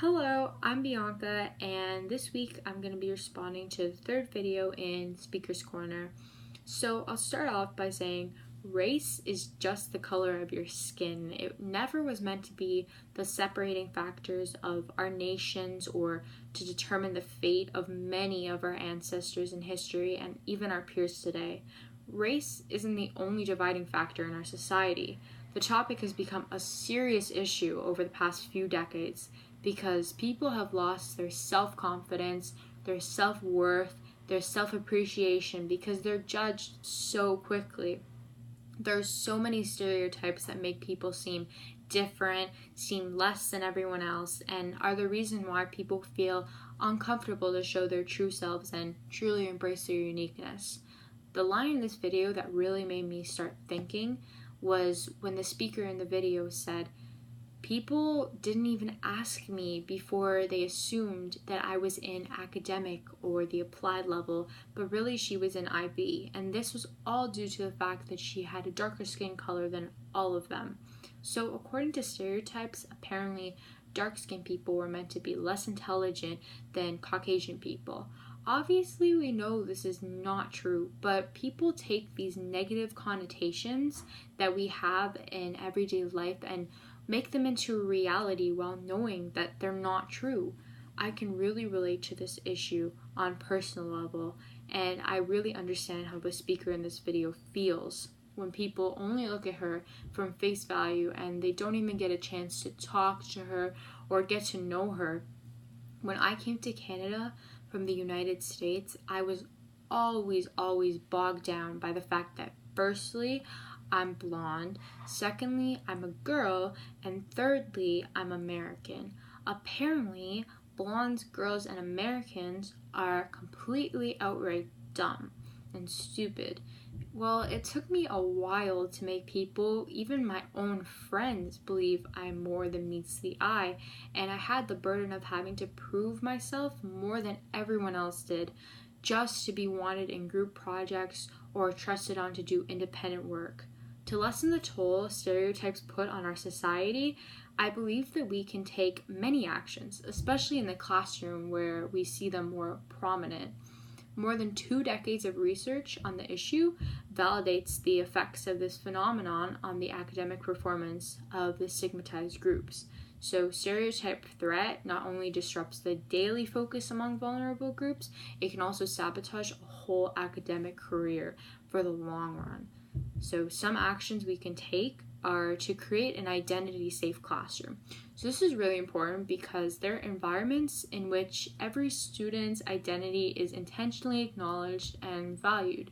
Hello, I'm Bianca, and this week I'm going to be responding to the third video in Speaker's Corner. So I'll start off by saying race is just the color of your skin. It never was meant to be the separating factors of our nations or to determine the fate of many of our ancestors in history and even our peers today. Race isn't the only dividing factor in our society. The topic has become a serious issue over the past few decades because people have lost their self-confidence, their self-worth, their self-appreciation because they're judged so quickly. There's so many stereotypes that make people seem different, seem less than everyone else, and are the reason why people feel uncomfortable to show their true selves and truly embrace their uniqueness. The line in this video that really made me start thinking was when the speaker in the video said, "People didn't even ask me before they assumed that I was in academic or the applied level, but really she was in IB, and this was all due to the fact that she had a darker skin color than all of them." So according to stereotypes, apparently dark-skinned people were meant to be less intelligent than Caucasian people. Obviously, we know this is not true, but people take these negative connotations that we have in everyday life and make them into a reality while knowing that they're not true. I can really relate to this issue on a personal level, and I really understand how the speaker in this video feels when people only look at her from face value and they don't even get a chance to talk to her or get to know her. When I came to Canada from the United States, I was always bogged down by the fact that firstly, I'm blonde, secondly, I'm a girl, and thirdly, I'm American. Apparently, blondes, girls, and Americans are completely outright dumb and stupid. Well, it took me a while to make people, even my own friends, believe I'm more than meets the eye, and I had the burden of having to prove myself more than everyone else did, just to be wanted in group projects or trusted on to do independent work. To lessen the toll stereotypes put on our society, I believe that we can take many actions, especially in the classroom where we see them more prominent. More than 2 decades of research on the issue validates the effects of this phenomenon on the academic performance of the stigmatized groups. So stereotype threat not only disrupts the daily focus among vulnerable groups, it can also sabotage a whole academic career for the long run. So some actions we can take are to create an identity-safe classroom. So this is really important because they're environments in which every student's identity is intentionally acknowledged and valued.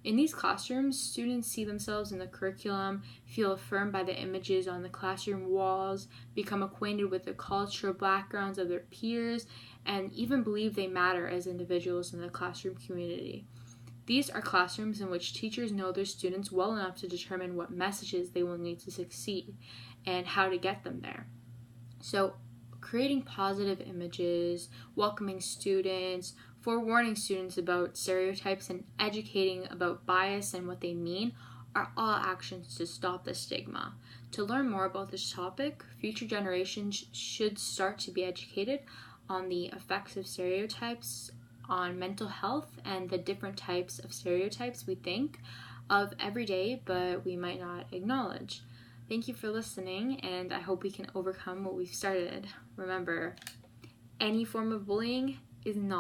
In these classrooms, students see themselves in the curriculum, feel affirmed by the images on the classroom walls, become acquainted with the cultural backgrounds of their peers, and even believe they matter as individuals in the classroom community. These are classrooms in which teachers know their students well enough to determine what messages they will need to succeed and how to get them there. So, creating positive images, welcoming students, forewarning students about stereotypes, and educating about bias and what they mean are all actions to stop the stigma. To learn more about this topic, future generations should start to be educated on the effects of stereotypes on mental health and the different types of stereotypes we think of every day but we might not acknowledge. Thank you for listening, and I hope we can overcome what we've started. Remember, any form of bullying is not